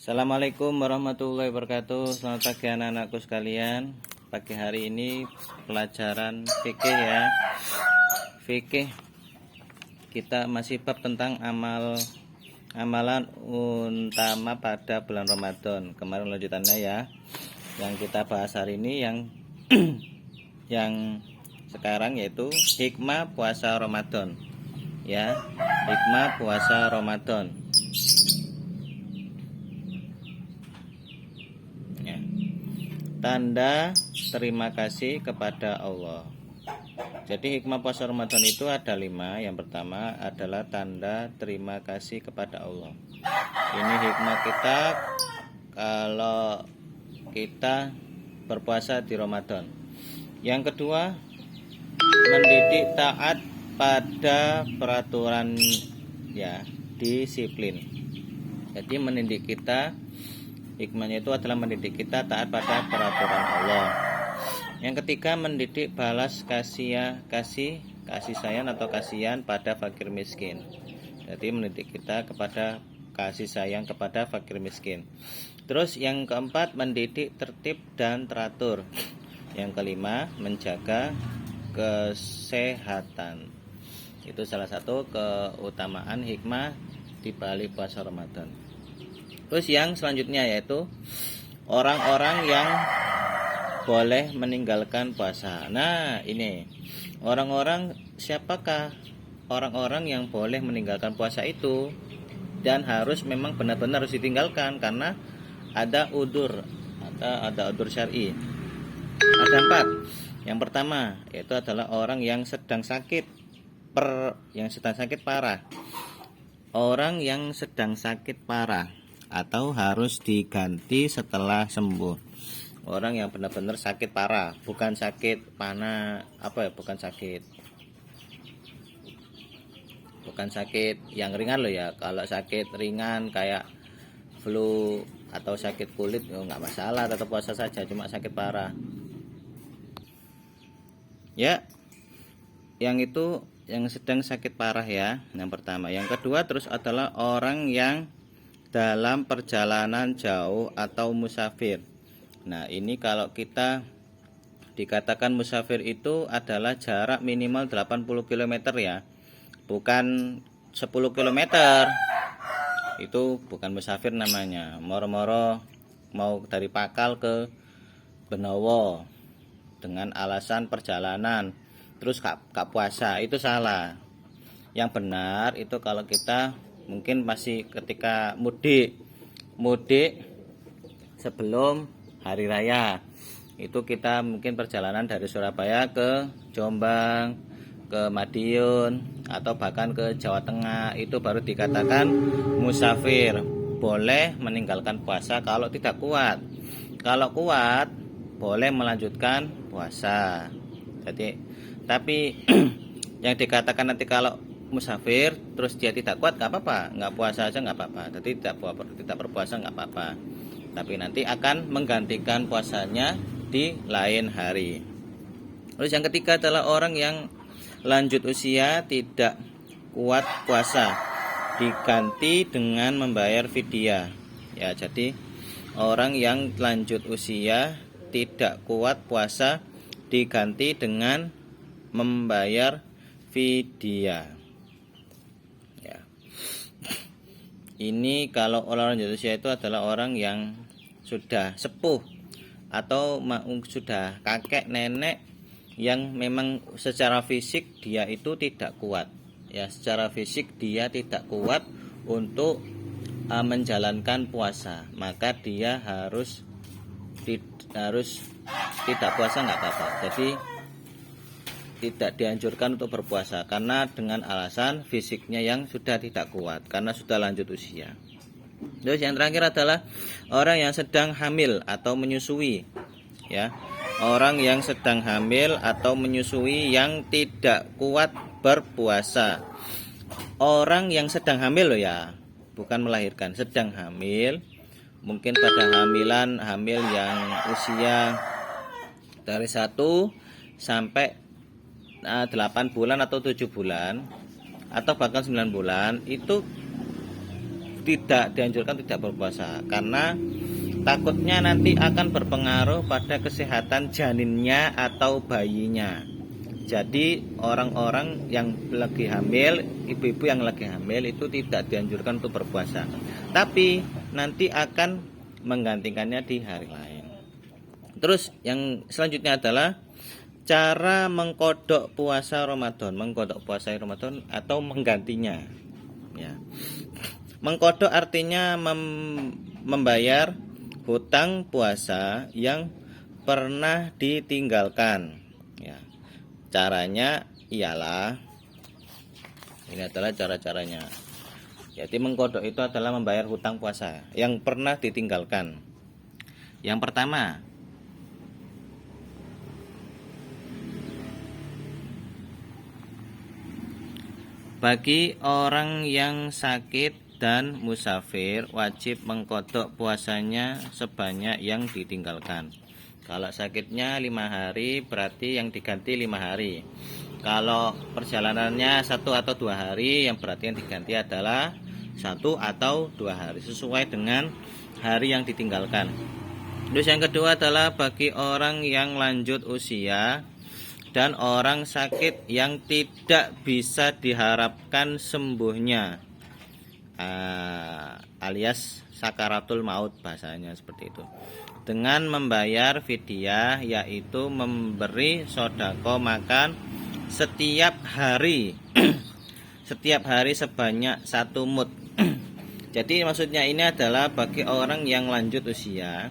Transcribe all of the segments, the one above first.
Assalamualaikum warahmatullahi wabarakatuh. Selamat pagi anak-anakku sekalian. Pagi hari ini pelajaran fikih ya. Fikih kita masih bab tentang amalan utama pada bulan Ramadan. Kemarin lanjutannya ya. Yang kita bahas hari ini yang sekarang yaitu hikmah puasa Ramadan. Ya, hikmah puasa Ramadan. Tanda terima kasih kepada Allah. Jadi hikmah puasa Ramadan itu ada 5. Yang pertama adalah tanda terima kasih kepada Allah. Ini hikmah kita kalau kita berpuasa di Ramadan. Yang kedua, mendidik taat pada peraturan ya, disiplin. Jadi mendidik kita, hikmahnya itu adalah mendidik kita taat pada peraturan Allah. Yang ketiga, mendidik balas kasih sayang atau kasihan pada fakir miskin. Jadi mendidik kita kepada kasih sayang kepada fakir miskin. Terus yang keempat, mendidik tertib dan teratur. Yang kelima, menjaga kesehatan. Itu salah satu keutamaan hikmah di balik puasa Ramadan. Terus yang selanjutnya yaitu orang-orang yang boleh meninggalkan puasa. Nah, ini orang-orang, siapakah orang-orang yang boleh meninggalkan puasa itu? Dan harus memang benar-benar harus ditinggalkan karena ada udur, ada udur syar'i. Ada 4. Yang pertama yaitu adalah orang yang sedang sakit parah. Orang yang sedang sakit parah atau harus diganti setelah sembuh. Orang yang benar-benar sakit parah, bukan sakit bukan sakit yang ringan loh ya. Kalau sakit ringan kayak flu atau sakit kulit nggak masalah, tetap puasa saja. Cuma sakit parah ya, yang itu yang sedang sakit parah ya, yang pertama. Yang kedua terus adalah orang yang dalam perjalanan jauh atau musafir. Nah, ini kalau kita dikatakan musafir itu adalah jarak minimal 80 km ya. Bukan 10 km. Itu bukan musafir namanya. Moro-moro mau dari Pakal ke Benowo dengan alasan perjalanan terus gak puasa, itu salah. Yang benar itu kalau kita mungkin masih ketika mudik sebelum hari raya, itu kita mungkin perjalanan dari Surabaya ke Jombang, ke Madiun, atau bahkan ke Jawa Tengah, itu baru dikatakan musafir, boleh meninggalkan puasa kalau tidak kuat. Kalau kuat boleh melanjutkan puasa. Jadi tapi yang dikatakan nanti kalau musafir terus dia tidak kuat nggak apa-apa, nggak puasa aja nggak apa-apa. Jadi tidak berpuasa nggak apa-apa, tapi nanti akan menggantikan puasanya di lain hari. Terus yang ketiga adalah orang yang lanjut usia tidak kuat puasa, diganti dengan membayar fidyah ya. Jadi orang yang lanjut usia tidak kuat puasa diganti dengan membayar fidyah. Ini kalau orang lanjut usia itu adalah orang yang sudah sepuh atau sudah kakek nenek yang memang secara fisik dia itu tidak kuat. Ya, secara fisik dia tidak kuat untuk menjalankan puasa, maka dia harus tidak puasa nggak apa-apa. Jadi tidak dianjurkan untuk berpuasa karena dengan alasan fisiknya yang sudah tidak kuat karena sudah lanjut usia. Terus yang terakhir adalah orang yang sedang hamil atau menyusui ya. Orang yang sedang hamil atau menyusui yang tidak kuat berpuasa. Orang yang sedang hamil loh ya, bukan melahirkan, sedang hamil. Mungkin pada hamil yang usia dari 1 sampai 8 bulan atau 7 bulan atau bahkan 9 bulan, itu tidak dianjurkan tidak berpuasa karena takutnya nanti akan berpengaruh pada kesehatan janinnya atau bayinya. Jadi orang-orang yang lagi hamil, ibu-ibu yang lagi hamil itu tidak dianjurkan untuk berpuasa. Tapi nanti akan menggantikannya di hari lain. Terus yang selanjutnya adalah cara mengkodok puasa Ramadan, atau menggantinya. Ya. Mengkodok artinya membayar hutang puasa yang pernah ditinggalkan. Ya. Caranya ialah, ini adalah cara-caranya. Jadi mengkodok itu adalah membayar hutang puasa yang pernah ditinggalkan. Yang pertama, bagi orang yang sakit dan musafir wajib mengkodok puasanya sebanyak yang ditinggalkan. Kalau sakitnya 5 hari berarti yang diganti 5 hari. Kalau perjalanannya 1 atau 2 hari, yang berarti yang diganti adalah 1 atau 2 hari sesuai dengan hari yang ditinggalkan. Terus yang kedua adalah bagi orang yang lanjut usia dan orang sakit yang tidak bisa diharapkan sembuhnya, alias sakaratul maut bahasanya seperti itu, dengan membayar fidyah, yaitu memberi sodako makan setiap hari setiap hari sebanyak 1 mud. Jadi maksudnya ini adalah bagi orang yang lanjut usia,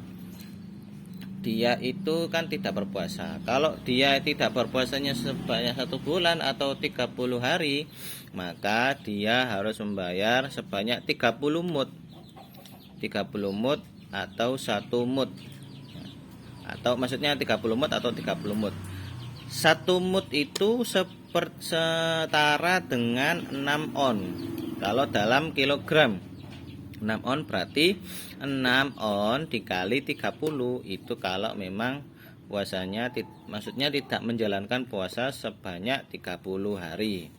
dia itu kan tidak berpuasa. Kalau dia tidak berpuasanya sebanyak 1 bulan atau 30 hari, maka dia harus membayar sebanyak 30 mud. 30 mud atau 1 mud. Atau maksudnya 30 mud atau 30 mud. 1 mud itu setara dengan 6 on. Kalau dalam kilogram, 6 on berarti 6 on dikali 30 itu kalau memang puasanya maksudnya tidak menjalankan puasa sebanyak 30 hari.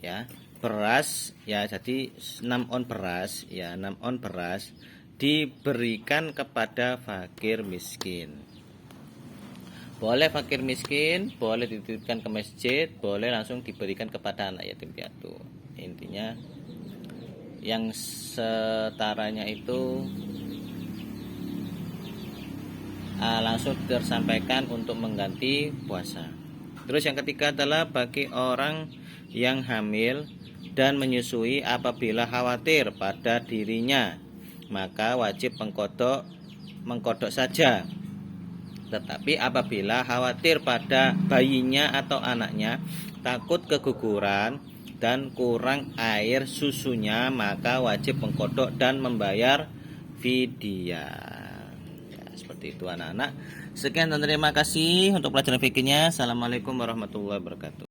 Ya, beras ya, jadi 6 on beras ya, 6 on beras diberikan kepada fakir miskin. Boleh fakir miskin, boleh dititipkan ke masjid, boleh langsung diberikan kepada anak yatim piatu. Intinya yang setaranya itu langsung tersampaikan untuk mengganti puasa. Terus yang ketiga adalah bagi orang yang hamil dan menyusui apabila khawatir pada dirinya, maka wajib mengkodok saja. Tetapi apabila khawatir pada bayinya atau anaknya, takut keguguran dan kurang air susunya, maka wajib mengkodok dan membayar fidyah. Ya, seperti itu anak-anak. Sekian dan terima kasih untuk pelajaran fikihnya. Assalamualaikum warahmatullahi wabarakatuh.